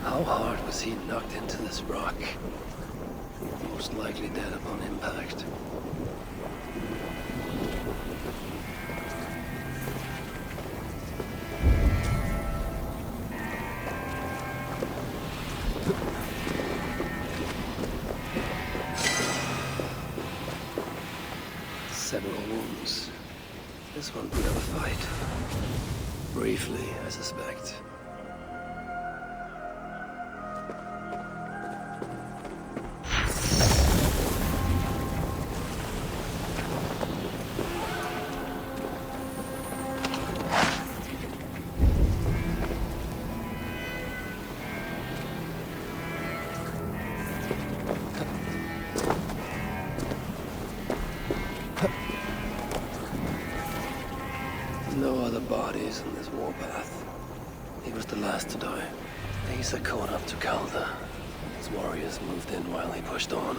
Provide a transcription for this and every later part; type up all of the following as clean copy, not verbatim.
How hard was he knocked into this rock? Most likely dead upon impact. Several wounds. This one put up a fight. Briefly, I suspect. No other bodies in this warpath. He was the last to die. Asa caught up to Calder. His warriors moved in while he pushed on.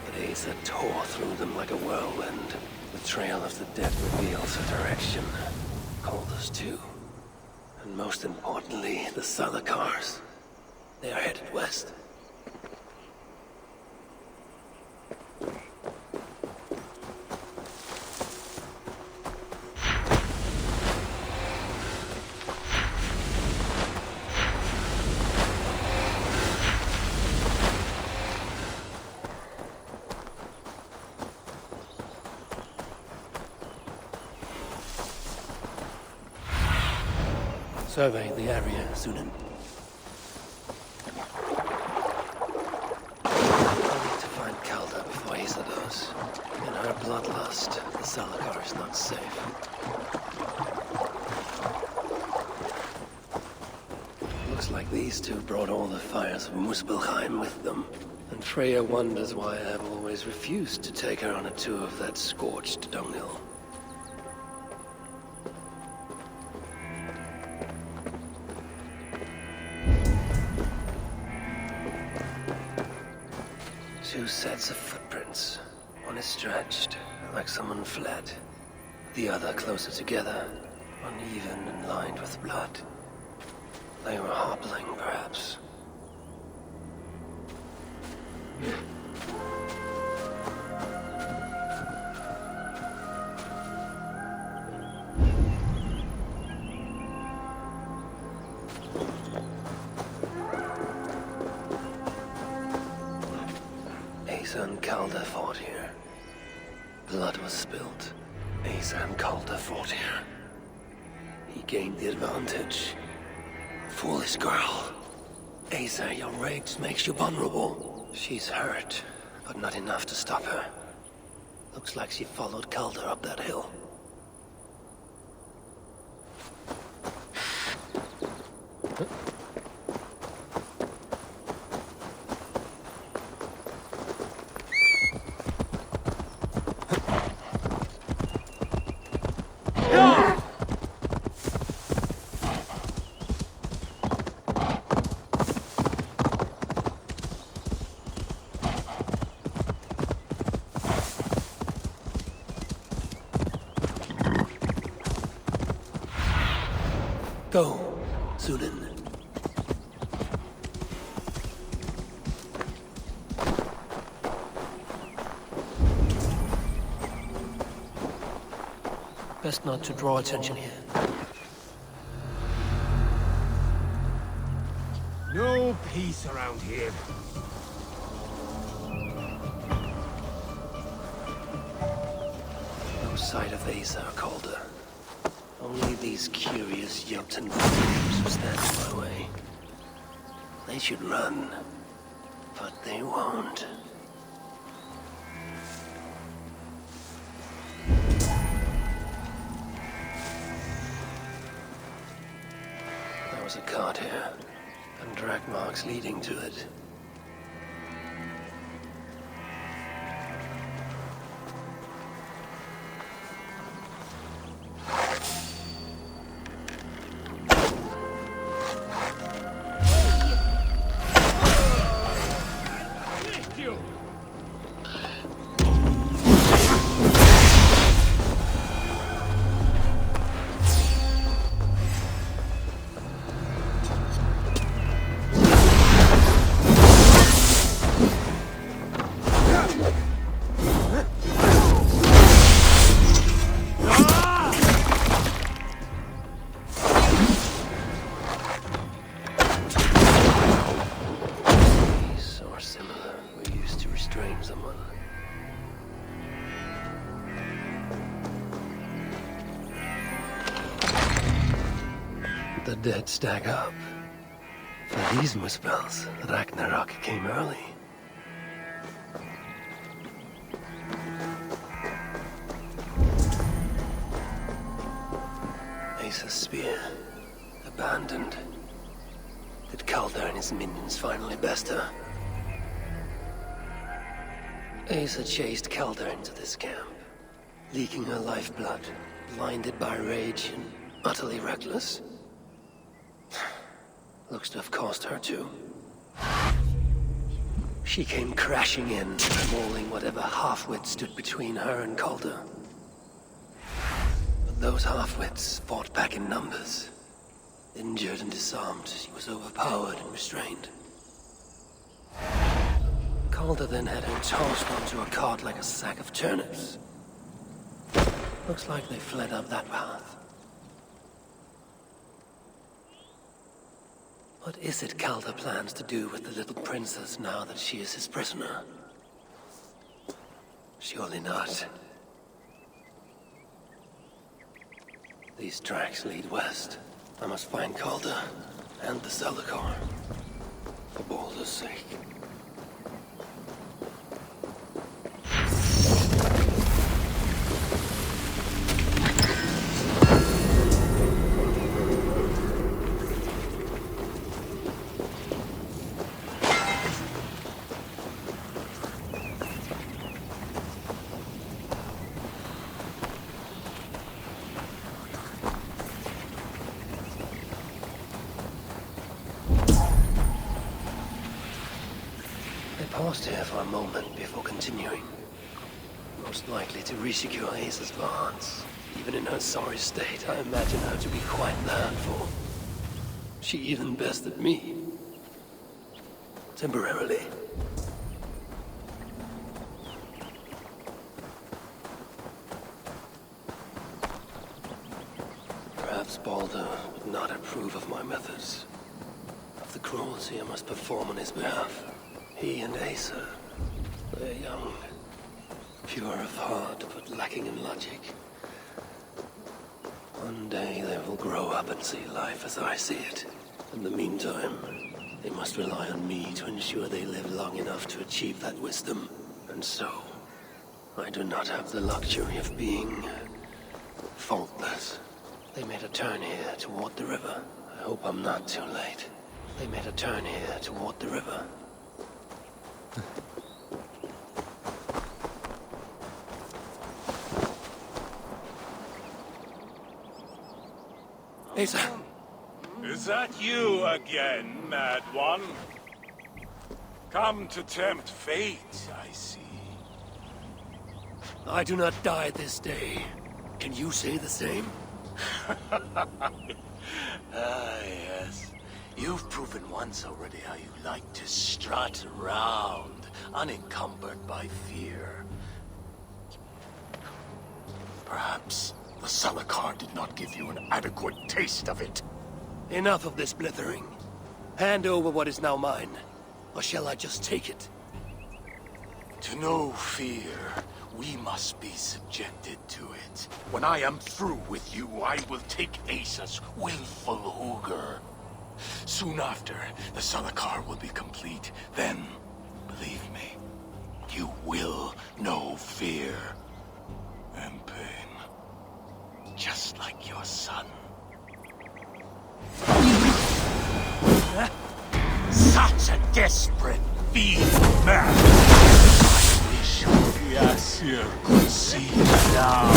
But Asa tore through them like a whirlwind. The trail of the dead reveals a direction. Calder's too. And most importantly, the Salakars. They are headed west. Survey the area, Sunan. I need to find Calder before Asa does. In her bloodlust, the Salakar is not safe. Looks like these two brought all the fires of Muspelheim with them. And Freya wonders why I have always refused to take her on a tour of that scorched dunghill. Two sets of footprints. One is stretched, like someone fled. The other closer together, uneven and lined with blood. They were hobbling, perhaps. Asa and Calder fought here. Blood was spilled. Asa and Calder fought here. He gained the advantage. Foolish girl. Asa, your rage makes you vulnerable. She's hurt, but not enough to stop her. Looks like she followed Calder up that hill. Go, Sunan. Best not to draw attention here. No peace around here. No sight of Asa or Calder. Only these curious Jotun figures who stand in my way. They should run, but they won't. There was a cart here, and drag marks leading to it. the dead stack up. For these muspels, Ragnarok came early. Asa's spear, abandoned. Did Calder and his minions finally best her? Asa chased Calder into this camp, leaking her lifeblood, blinded by rage and utterly reckless. Looks to have cost her too. She came crashing in, mauling whatever half-wit stood between her and Calder. But those half-wits fought back in numbers. Injured and disarmed, she was overpowered and restrained. Calder then had her tossed onto a cart like a sack of turnips. Looks like they fled up that path. What is it Calder plans to do with the little princess now that she is his prisoner? Surely not. These tracks lead west. I must find Calder and the Salakar. For Baldur's sake. Paused here for a moment before continuing. Most likely to resecure Asa's bonds. Even in her sorry state, I imagine her to be quite the handful. She even bested me. Temporarily. Perhaps Baldur would not approve of my methods. Of the cruelty I must perform on his behalf. He and Asa, they're young, pure of heart, but lacking in logic. One day they will grow up and see life as I see it. In the meantime, they must rely on me to ensure they live long enough to achieve that wisdom. And so, I do not have the luxury of being faultless. They made a turn here toward the river. I hope I'm not too late. They made a turn here toward the river. Asa! Is that you again, mad one? Come to tempt fate, I see. I do not die this day. Can you say the same? Yes. You've proven once already how you like to strut around, unencumbered by fear. Perhaps the Salakar did not give you an adequate taste of it. Enough of this blithering. Hand over what is now mine, or shall I just take it? To know fear, we must be subjected to it. When I am through with you, I will take Asa's willful Hooger. Soon after, the Salakar will be complete. Then, believe me, you will know fear and pain. Just like your son. Such a desperate fiend man! I wish Yasir could see now.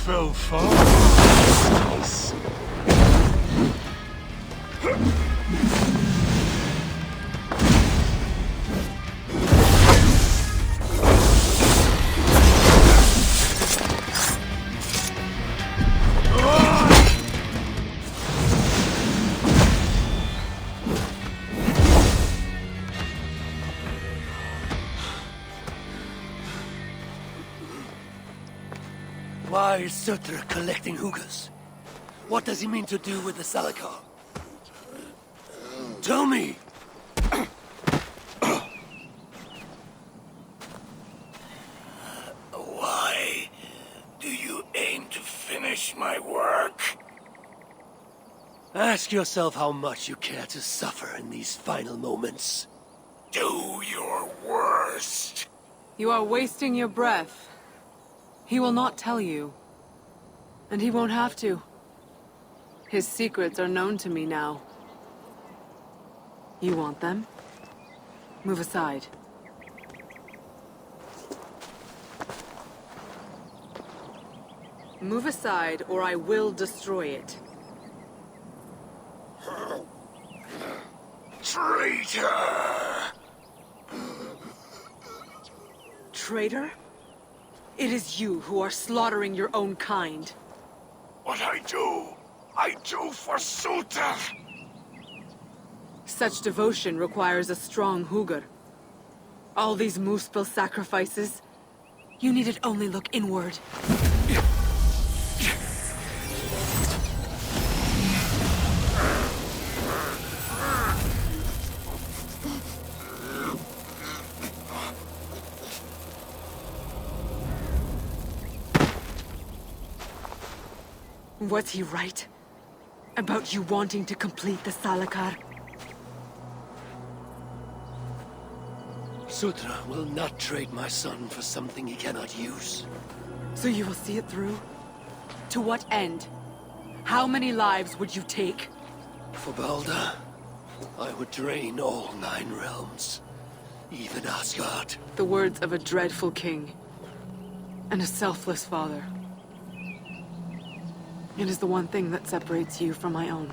Fell far. Why is Surtr collecting hookahs? What does he mean to do with the Salakar? Tell me! Why do you aim to finish my work? Ask yourself how much you care to suffer in these final moments. Do your worst. You are wasting your breath. He will not tell you. And he won't have to. His secrets are known to me now. You want them? Move aside. Move aside, or I will destroy it. Traitor! Traitor? It is you who are slaughtering your own kind. What I do for Suter! Such devotion requires a strong Hugr. All these Muspel sacrifices, you needed only look inward. Was he right? About you wanting to complete the Salakar? Sutra will not trade my son for something he cannot use. So you will see it through? To what end? How many lives would you take? For Balder, I would drain all 9 realms. Even Asgard. The words of a dreadful king. And a selfless father. It is the one thing that separates you from my own.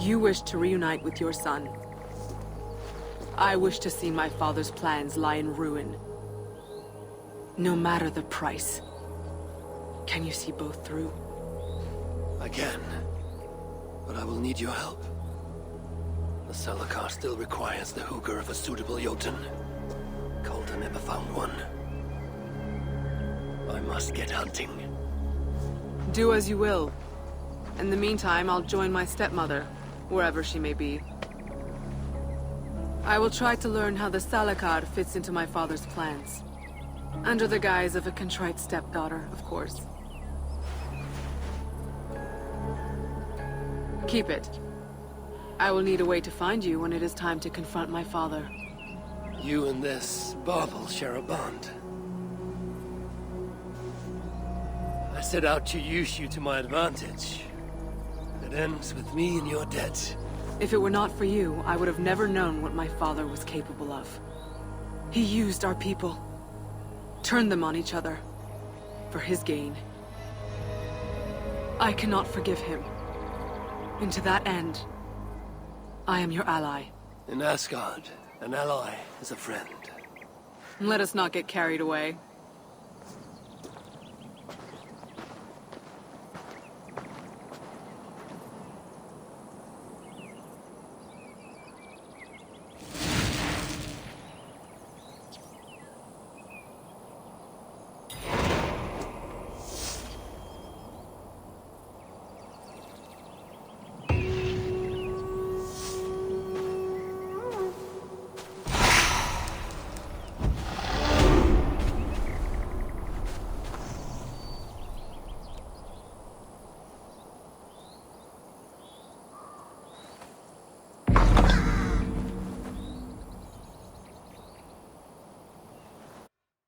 You wish to reunite with your son. I wish to see my father's plans lie in ruin. No matter the price. Can you see both through? I can. But I will need your help. The Salakar still requires the Hugr of a suitable Jotun. Calder never found one. I must get hunting. Do as you will. In the meantime, I'll join my stepmother, wherever she may be. I will try to learn how the Salakar fits into my father's plans. Under the guise of a contrite stepdaughter, of course. Keep it. I will need a way to find you when it is time to confront my father. You and this bauble share a bond. I set out to use you to my advantage. It ends with me in your debt. If it were not for you, I would have never known what my father was capable of. He used our people. Turned them on each other. For his gain. I cannot forgive him. And to that end, I am your ally. In Asgard, an ally is a friend. Let us not get carried away.